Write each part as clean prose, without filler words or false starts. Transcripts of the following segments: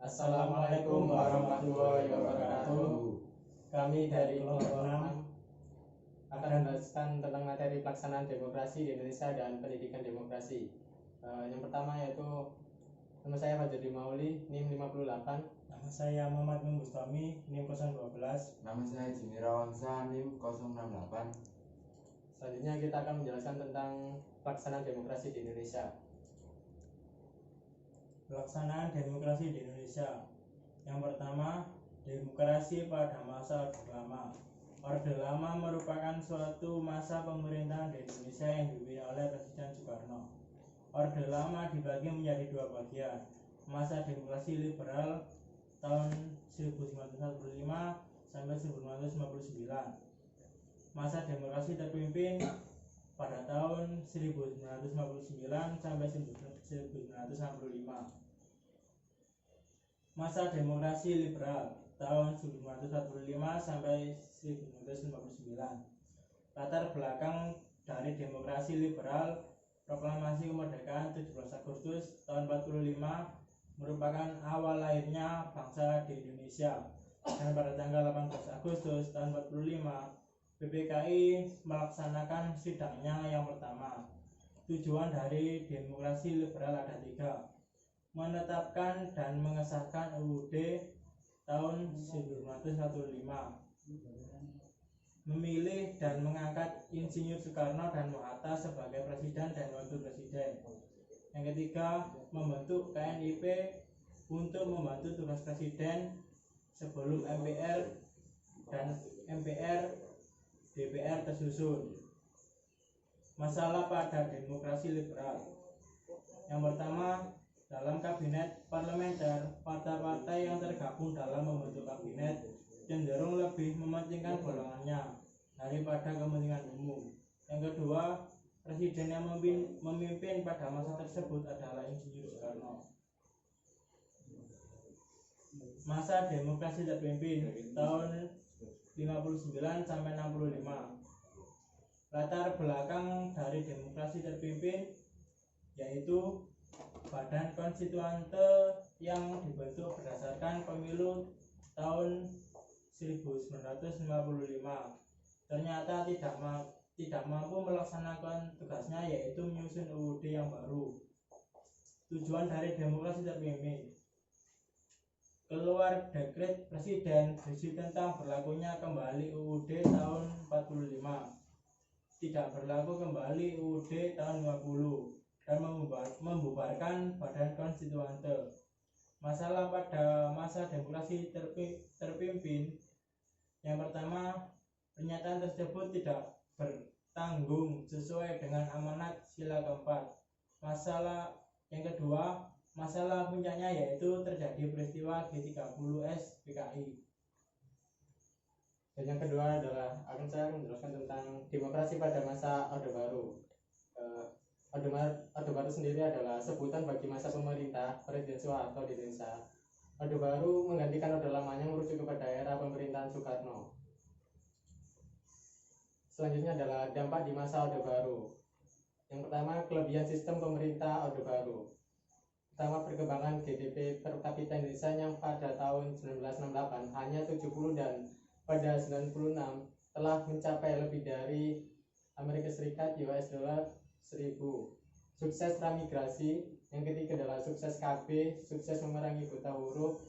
Assalamualaikum warahmatullahi wabarakatuh. Kami dari kelompok 6 akan menjelaskan tentang materi pelaksanaan demokrasi di Indonesia dan pendidikan demokrasi. Yang pertama yaitu nama saya Fajri Mauli, NIM 58. Nama saya Muhammad Bustami, NIM 012. Nama saya Jimmy Rawangsa, NIM 068. Selanjutnya kita akan menjelaskan tentang pelaksanaan demokrasi di Indonesia. Pelaksanaan demokrasi di Indonesia. Yang pertama, demokrasi pada masa Orde Lama. Orde Lama merupakan suatu masa pemerintahan di Indonesia yang dipimpin oleh Presiden Soekarno. Orde Lama dibagi menjadi dua bagian. Masa demokrasi liberal tahun 1945 sampai 1959. Masa demokrasi terpimpin pada tahun 1959 sampai 1965. Masa demokrasi liberal tahun 1945 sampai 1959. Latar belakang dari demokrasi liberal, proklamasi kemerdekaan 17 Agustus tahun 45 merupakan awal lahirnya bangsa di Indonesia. Dan pada tanggal 18 Agustus tahun 45 PPKI melaksanakan sidangnya yang pertama. Tujuan dari demokrasi liberal ada 3: menetapkan dan mengesahkan UUD tahun 1945, memilih dan mengangkat Insinyur Soekarno dan Muhatta sebagai presiden dan wakil presiden. Yang ketiga, membentuk KNIP untuk membantu tugas presiden sebelum MPR dan MPR DPR tersusun. Masalah pada demokrasi liberal. Yang pertama, dalam kabinet parlementer, partai-partai yang tergabung dalam membentuk kabinet cenderung lebih mementingkan golongannya daripada kepentingan umum. Yang kedua, presiden yang memimpin pada masa tersebut adalah Insinyur Soekarno. Masa demokrasi terpimpin tahun 59 sampai 65. Latar belakang dari demokrasi terpimpin yaitu Badan Konstituante yang dibentuk berdasarkan pemilu tahun 1955 ternyata tidak mampu melaksanakan tugasnya, yaitu menyusun UUD yang baru. Tujuan dari demokrasi terpimpin: keluar dekret presiden berisi tentang berlakunya kembali UUD tahun 45, tidak berlaku kembali UUD tahun 50, dan membubarkan Badan Konstituante. Masalah pada masa demokrasi terpimpin. Yang pertama, pernyataan tersebut tidak bertanggung sesuai dengan amanat sila keempat. Masalah yang kedua, masalah puncaknya yaitu terjadi peristiwa G30S PKI. Dan yang kedua adalah saya menjelaskan tentang demokrasi pada masa Orde Baru. Orde Baru sendiri adalah sebutan bagi masa pemerintah Presiden Soeharto di Indonesia. Orde Baru menggantikan Orde Lamanya merujuk kepada era pemerintahan Soekarno. Selanjutnya adalah dampak di masa Orde Baru. Yang pertama, kelebihan sistem pemerintah Orde Baru. Pertama, perkembangan GDP per kapita Indonesia yang pada tahun 1968 hanya 70 dan pada 96 telah mencapai lebih dari Amerika Serikat US dollar 1000. Sukses transmigrasi. Yang ketiga adalah sukses KB, sukses memerangi buta huruf.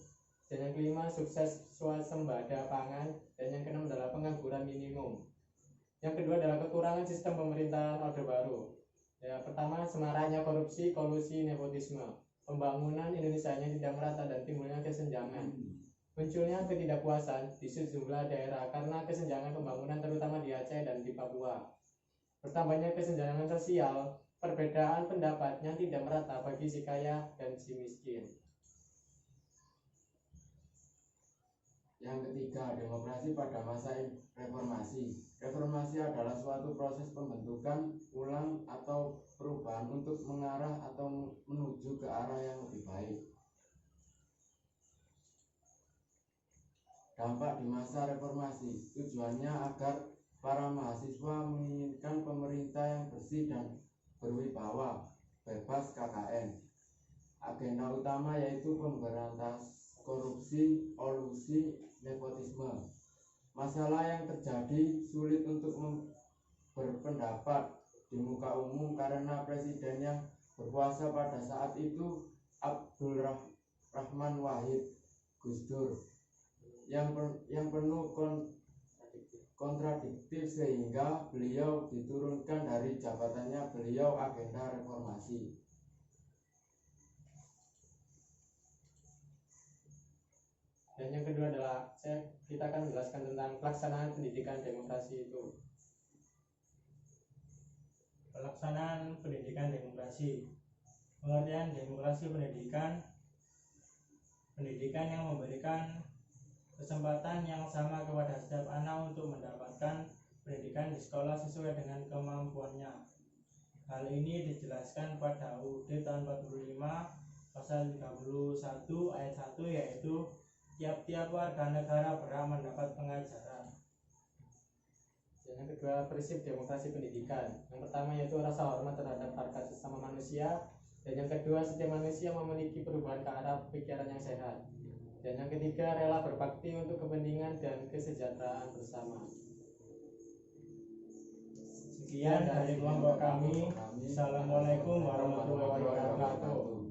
Dan yang kelima, sukses swasembada pangan. Dan yang keenam adalah pengangguran minimum. Yang kedua adalah kekurangan sistem pemerintahan Orde Baru. Ya, pertama, semaraknya korupsi, kolusi, nepotisme. Pembangunan Indonesia yang tidak merata dan timbulnya kesenjangan. Munculnya ketidakpuasan di sejumlah daerah karena kesenjangan pembangunan, terutama di Aceh dan di Papua. Bertambahnya kesenjangan sosial, perbedaan pendapat yang tidak merata bagi si kaya dan si miskin. Yang ketiga, demokrasi pada masa reformasi. Reformasi adalah suatu proses pembentukan ulang atau perubahan untuk mengarah atau menuju ke arah yang lebih baik. Dampak di masa reformasi. Tujuannya agar para mahasiswa menginginkan pemerintah yang bersih dan berwibawa, bebas KKN. Agenda utama yaitu pemberantasan korupsi, kolusi, nepotisme. Masalah yang terjadi sulit untuk berpendapat di muka umum karena presiden yang berkuasa pada saat itu Abdul Rahman Wahid Gus Dur yang penuh kontradiktif sehingga beliau diturunkan dari jabatannya. Beliau agenda reformasi. Dan yang kedua adalah kita akan menjelaskan tentang pelaksanaan pendidikan demokrasi itu. Pelaksanaan pendidikan demokrasi. Pengertian demokrasi pendidikan yang memberikan kesempatan yang sama kepada setiap anak untuk mendapatkan pendidikan di sekolah sesuai dengan kemampuannya. Hal ini dijelaskan pada UUD tahun 45 pasal 31 ayat 1, yaitu tiap-tiap warga negara berhak mendapat pengajaran. Dan yang kedua, prinsip demokrasi pendidikan. Yang pertama yaitu rasa hormat terhadap harkat sesama manusia. Dan yang kedua, setiap manusia memiliki perubahan ke arah pikiran yang sehat. Dan yang ketiga, rela berbakti untuk kepentingan dan kesejahteraan bersama. Sekian dari kelompok kami. Assalamualaikum warahmatullahi wabarakatuh.